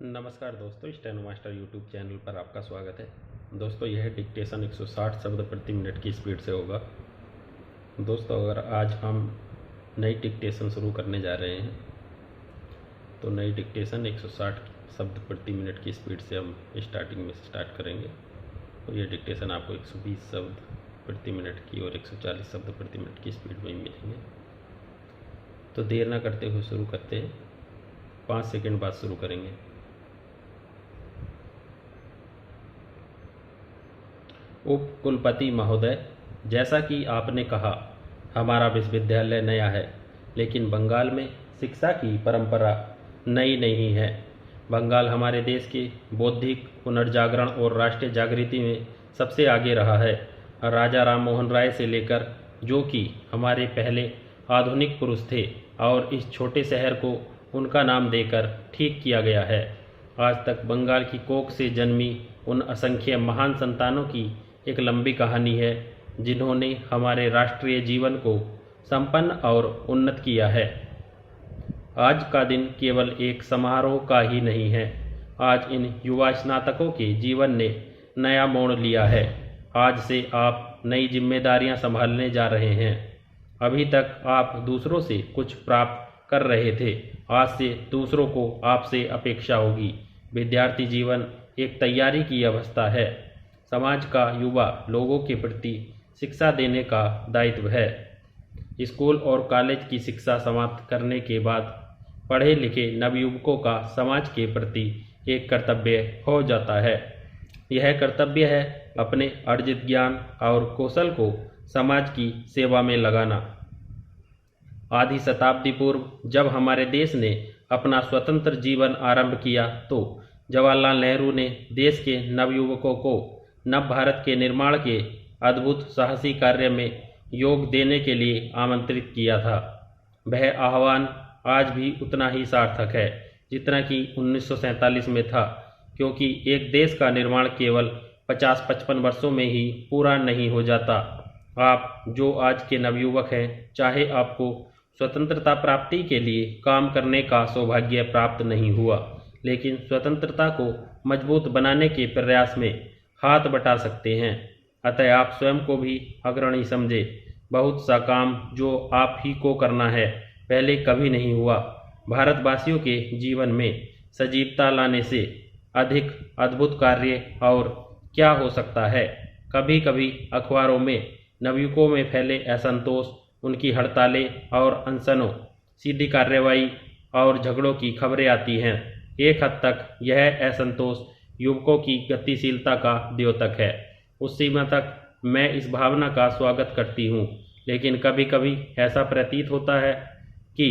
नमस्कार दोस्तों, steno master YouTube channel पर आपका स्वागत है। दोस्तों, यह डिक्टेशन 160 शब्द प्रति मिनट की स्पीड से होगा। दोस्तों, अगर आज हम नई डिक्टेशन शुरू करने जा रहे हैं तो नई डिक्टेशन 160 शब्द प्रति मिनट की स्पीड से हम स्टार्टिंग में स्टार्ट करेंगे। तो ये डिक्टेशन आपको 120 शब्द प्रति मिनट की और 140 शब्द प्रति मिनट की स्पीड में ही मिलेंगे। तो देर ना करते हुए शुरू करते हैं। 5 सेकंड बाद शुरू करेंगे। उप कुलपति महोदय, जैसा कि आपने कहा, हमारा विश्वविद्यालय नया है, लेकिन बंगाल में शिक्षा की परंपरा नई नहीं है। बंगाल हमारे देश के बौद्धिक पुनर्जागरण और राष्ट्रीय जागृति में सबसे आगे रहा है। राजा राम मोहन राय से लेकर, जो कि हमारे पहले आधुनिक पुरुष थे, और इस छोटे शहर को उनका नाम देकर ठीक किया गया है। आज तक बंगाल की कोख से जन्मी उन असंख्य महान संतानों की एक लंबी कहानी है, जिन्होंने हमारे राष्ट्रीय जीवन को संपन्न और उन्नत किया है। आज का दिन केवल एक समारोह का ही नहीं है। आज इन युवा स्नातकों के जीवन ने नया मोड़ लिया है। आज से आप नई जिम्मेदारियां संभालने जा रहे हैं। अभी तक आप दूसरों से कुछ प्राप्त कर रहे थे, आज से दूसरों को आपसे अपेक्षा होगी। विद्यार्थी जीवन एक तैयारी की अवस्था है। समाज का युवा लोगों के प्रति शिक्षा देने का दायित्व है। स्कूल और कॉलेज की शिक्षा समाप्त करने के बाद पढ़े लिखे नवयुवकों का समाज के प्रति एक कर्तव्य हो जाता है। यह कर्तव्य है अपने अर्जित ज्ञान और कौशल को समाज की सेवा में लगाना। आधी शताब्दी पूर्व जब हमारे देश ने अपना स्वतंत्र जीवन आरंभ किया, तो जवाहरलाल नेहरू ने देश के नवयुवकों को नव भारत के निर्माण के अद्भुत साहसी कार्य में योग देने के लिए आमंत्रित किया था। वह आह्वान आज भी उतना ही सार्थक है जितना कि 1947 में था, क्योंकि एक देश का निर्माण केवल 50-55 वर्षों में ही पूरा नहीं हो जाता। आप जो आज के नवयुवक हैं, चाहे आपको स्वतंत्रता प्राप्ति के लिए काम करने का सौभाग्य प्राप्त नहीं हुआ, लेकिन स्वतंत्रता को मजबूत बनाने के प्रयास में हाथ बटा सकते हैं। अतः आप स्वयं को भी अग्रणी समझे। बहुत सा काम जो आप ही को करना है, पहले कभी नहीं हुआ। भारतवासियों के जीवन में सजीवता लाने से अधिक अद्भुत कार्य और क्या हो सकता है। कभी कभी अखबारों में नवयुवकों में फैले असंतोष, उनकी हड़तालें और अनशनों, सीधी कार्रवाई और झगड़ों की खबरें आती हैं। एक हद तक यह असंतोष युवकों की गतिशीलता का द्योतक है। उस सीमा तक मैं इस भावना का स्वागत करती हूँ, लेकिन कभी कभी ऐसा प्रतीत होता है कि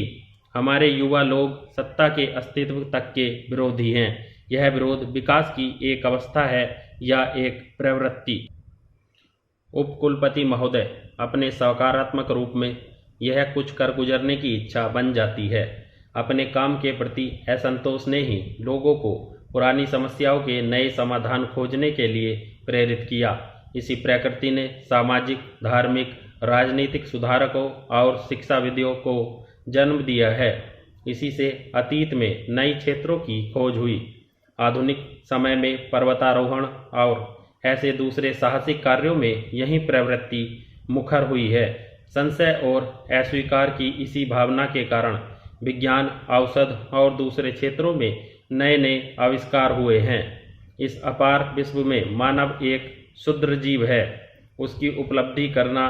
हमारे युवा लोग सत्ता के अस्तित्व तक के विरोधी हैं। यह विरोध विकास की एक अवस्था है या एक प्रवृत्ति? उपकुलपति महोदय, अपने सकारात्मक रूप में यह कुछ कर गुजरने की इच्छा बन जाती है। अपने काम के प्रति असंतोष ने ही लोगों को पुरानी समस्याओं के नए समाधान खोजने के लिए प्रेरित किया। इसी प्रकृति ने सामाजिक, धार्मिक, राजनीतिक सुधारकों और शिक्षाविदों को जन्म दिया है। इसी से अतीत में नई क्षेत्रों की खोज हुई। आधुनिक समय में पर्वतारोहण और ऐसे दूसरे साहसिक कार्यों में यही प्रवृत्ति मुखर हुई है। संशय और अस्वीकार की इसी भावना के कारण विज्ञान, औषध और दूसरे क्षेत्रों में नए नए आविष्कार हुए हैं। इस अपार विश्व में मानव एक क्षुद्र जीव है। उसकी उपलब्धि करना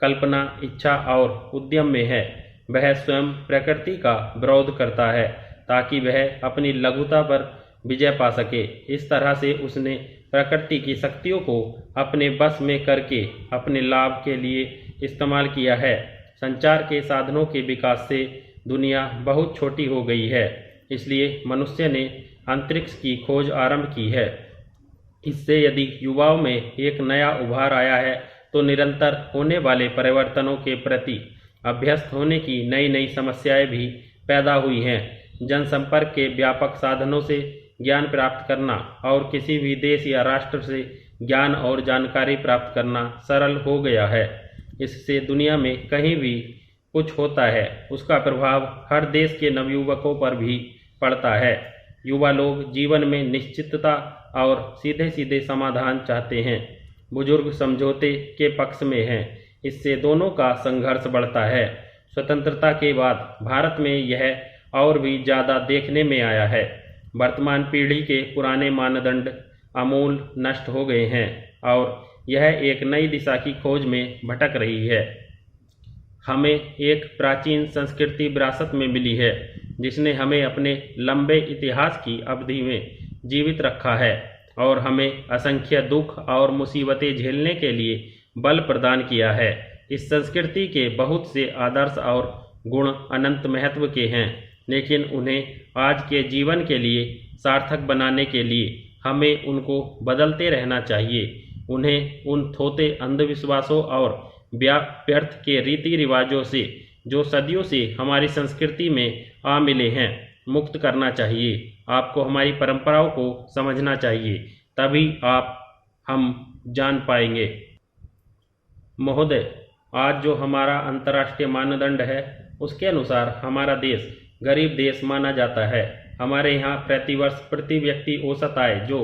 कल्पना, इच्छा और उद्यम में है। वह स्वयं प्रकृति का विरोध करता है ताकि वह अपनी लघुता पर विजय पा सके। इस तरह से उसने प्रकृति की शक्तियों को अपने बस में करके अपने लाभ के लिए इस्तेमाल किया है। संचार के साधनों के विकास से दुनिया बहुत छोटी हो गई है, इसलिए मनुष्य ने अंतरिक्ष की खोज आरंभ की है। इससे यदि युवाओं में एक नया उभार आया है, तो निरंतर होने वाले परिवर्तनों के प्रति अभ्यस्त होने की नई नई समस्याएं भी पैदा हुई हैं। जनसंपर्क के व्यापक साधनों से ज्ञान प्राप्त करना और किसी भी देश या राष्ट्र से ज्ञान और जानकारी प्राप्त करना सरल हो गया है। इससे दुनिया में कहीं भी कुछ होता है, उसका प्रभाव हर देश के नवयुवकों पर भी पड़ता है। युवा लोग जीवन में निश्चितता और सीधे सीधे समाधान चाहते हैं। बुजुर्ग समझौते के पक्ष में हैं। इससे दोनों का संघर्ष बढ़ता है। स्वतंत्रता के बाद भारत में यह और भी ज़्यादा देखने में आया है। वर्तमान पीढ़ी के पुराने मानदंड आमूल नष्ट हो गए हैं और यह एक नई दिशा की खोज में भटक रही है। हमें एक प्राचीन संस्कृति विरासत में मिली है जिसने हमें अपने लंबे इतिहास की अवधि में जीवित रखा है और हमें असंख्य दुख और मुसीबतें झेलने के लिए बल प्रदान किया है। इस संस्कृति के बहुत से आदर्श और गुण अनंत महत्व के हैं, लेकिन उन्हें आज के जीवन के लिए सार्थक बनाने के लिए हमें उनको बदलते रहना चाहिए। उन्हें उन थोथे अंधविश्वासों और व्यर्थ के रीति रिवाजों से जो सदियों से हमारी संस्कृति में आ मिले हैं मुक्त करना चाहिए। आपको हमारी परंपराओं को समझना चाहिए, तभी हम जान पाएंगे। महोदय, आज जो हमारा अंतर्राष्ट्रीय मानदंड है उसके अनुसार हमारा देश गरीब देश माना जाता है। हमारे यहाँ प्रतिवर्ष प्रति व्यक्ति औसत आय जो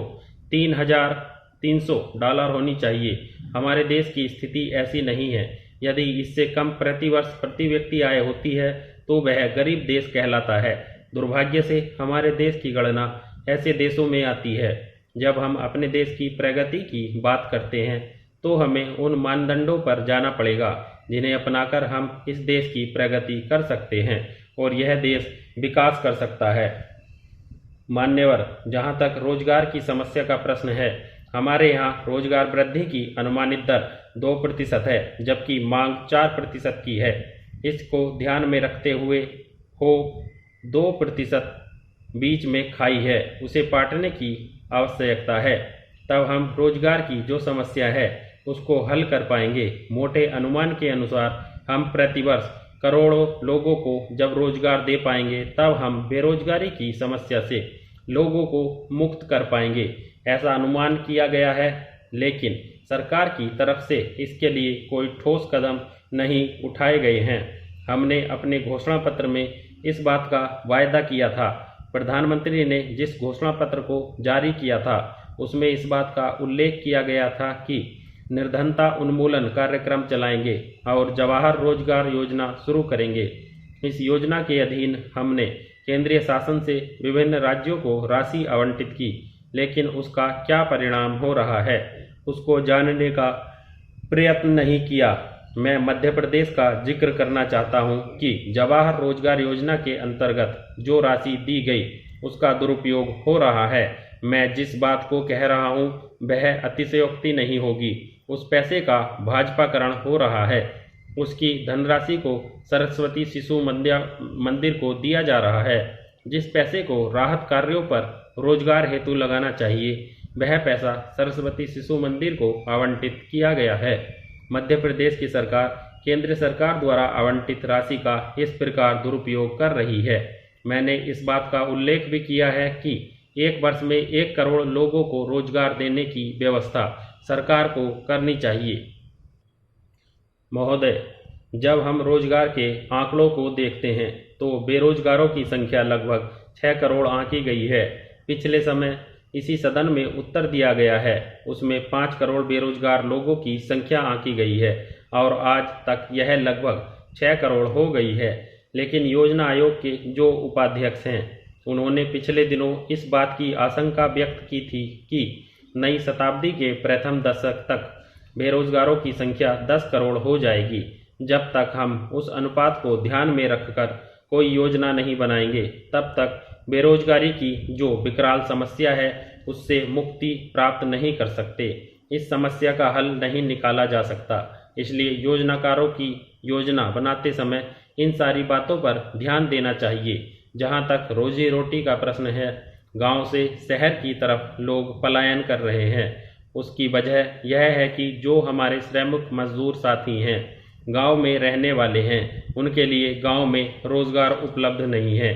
$3,300 होनी चाहिए। हमारे देश की स्थिति ऐसी नहीं है। यदि इससे कम प्रतिवर्ष प्रति व्यक्ति आय होती है तो वह गरीब देश कहलाता है। दुर्भाग्य से हमारे देश की गणना ऐसे देशों में आती है। जब हम अपने देश की प्रगति की बात करते हैं तो हमें उन मानदंडों पर जाना पड़ेगा जिन्हें अपनाकर हम इस देश की प्रगति कर सकते हैं और यह देश विकास कर सकता है। मान्यवर, जहाँ तक रोजगार की समस्या का प्रश्न है, हमारे यहाँ रोजगार वृद्धि की अनुमानित दर 2% है, जबकि मांग 4% की है। इसको ध्यान में रखते हुए 2% बीच में खाई है, उसे पाटने की आवश्यकता है। तब हम रोजगार की जो समस्या है उसको हल कर पाएंगे। मोटे अनुमान के अनुसार हम प्रतिवर्ष करोड़ों लोगों को जब रोजगार दे पाएंगे तब हम बेरोजगारी की समस्या से लोगों को मुक्त कर पाएंगे, ऐसा अनुमान किया गया है। लेकिन सरकार की तरफ से इसके लिए कोई ठोस कदम नहीं उठाए गए हैं। हमने अपने घोषणा पत्र में इस बात का वायदा किया था। प्रधानमंत्री ने जिस घोषणा पत्र को जारी किया था उसमें इस बात का उल्लेख किया गया था कि निर्धनता उन्मूलन कार्यक्रम चलाएंगे और जवाहर रोजगार योजना शुरू करेंगे। इस योजना के अधीन हमने केंद्रीय शासन से विभिन्न राज्यों को राशि आवंटित की, लेकिन उसका क्या परिणाम हो रहा है उसको जानने का प्रयत्न नहीं किया। मैं मध्य प्रदेश का जिक्र करना चाहता हूं कि जवाहर रोजगार योजना के अंतर्गत जो राशि दी गई उसका दुरुपयोग हो रहा है। मैं जिस बात को कह रहा हूं वह अतिशयोक्ति नहीं होगी। उस पैसे का भाजपाकरण हो रहा है। उसकी धनराशि को सरस्वती शिशु मंदिर को दिया जा रहा है। जिस पैसे को राहत कार्यों पर रोजगार हेतु लगाना चाहिए वह पैसा सरस्वती शिशु मंदिर को आवंटित किया गया है। मध्य प्रदेश की सरकार केंद्र सरकार द्वारा आवंटित राशि का इस प्रकार दुरुपयोग कर रही है। मैंने इस बात का उल्लेख भी किया है कि 1 वर्ष में 1 करोड़ लोगों को रोजगार देने की व्यवस्था सरकार को करनी चाहिए। महोदय, जब हम रोजगार के आंकड़ों को देखते हैं तो बेरोजगारों की संख्या लगभग 6 करोड़ आंकी गई है। पिछले समय इसी सदन में उत्तर दिया गया है, उसमें 5 करोड़ बेरोजगार लोगों की संख्या आंकी गई है और आज तक यह लगभग 6 करोड़ हो गई है। लेकिन योजना आयोग के जो उपाध्यक्ष हैं उन्होंने पिछले दिनों इस बात की आशंका व्यक्त की थी कि नई शताब्दी के प्रथम दशक तक बेरोजगारों की संख्या 10 करोड़ हो जाएगी। जब तक हम उस अनुपात को ध्यान में रखकर कोई योजना नहीं बनाएंगे तब तक बेरोजगारी की जो विकराल समस्या है उससे मुक्ति प्राप्त नहीं कर सकते। इस समस्या का हल नहीं निकाला जा सकता। इसलिए योजनाकारों की योजना बनाते समय इन सारी बातों पर ध्यान देना चाहिए। जहाँ तक रोजी रोटी का प्रश्न है, गांव से शहर की तरफ लोग पलायन कर रहे हैं। उसकी वजह यह है कि जो हमारे श्रमिक मजदूर साथी हैं गांव में रहने वाले हैं, उनके लिए गांव में रोजगार उपलब्ध नहीं है।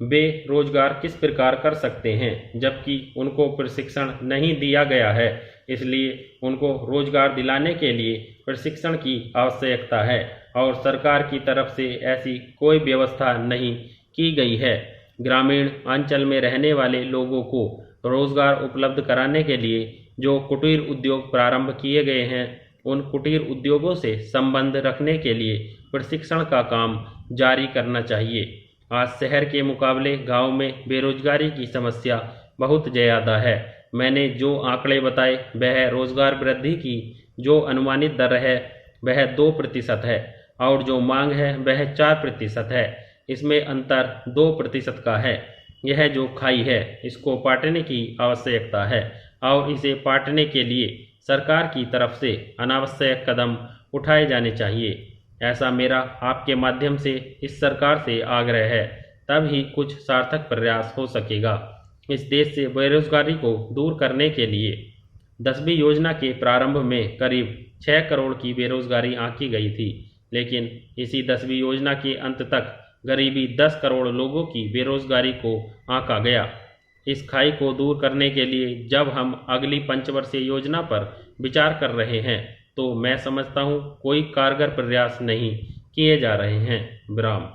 वे रोजगार किस प्रकार कर सकते हैं जबकि उनको प्रशिक्षण नहीं दिया गया है। इसलिए उनको रोजगार दिलाने के लिए प्रशिक्षण की आवश्यकता है और सरकार की तरफ से ऐसी कोई व्यवस्था नहीं की गई है। ग्रामीण अंचल में रहने वाले लोगों को रोजगार उपलब्ध कराने के लिए जो कुटीर उद्योग प्रारंभ किए गए हैं, उन कुटीर उद्योगों से संबंध रखने के लिए प्रशिक्षण का काम जारी करना चाहिए। आज शहर के मुकाबले गांव में बेरोजगारी की समस्या बहुत ज़्यादा है। मैंने जो आंकड़े बताए वह रोजगार वृद्धि की जो अनुमानित दर है वह 2% है और जो मांग है वह 4% है। इसमें अंतर 2% का है। यह जो खाई है इसको पाटने की आवश्यकता है और इसे पाटने के लिए सरकार की तरफ से अनावश्यक कदम उठाए जाने चाहिए। ऐसा मेरा आपके माध्यम से इस सरकार से आग्रह है, तब ही कुछ सार्थक प्रयास हो सकेगा। इस देश से बेरोजगारी को दूर करने के लिए 10वीं योजना के प्रारंभ में करीब 6 करोड़ की बेरोजगारी आंकी गई थी, लेकिन इसी 10वीं योजना के अंत तक करीबी 10 करोड़ लोगों की बेरोजगारी को आंका गया। इस खाई को दूर करने के लिए जब हम अगली पंचवर्षीय योजना पर विचार कर रहे हैं तो मैं समझता हूँ कोई कारगर प्रयास नहीं किए जा रहे हैं। विराम।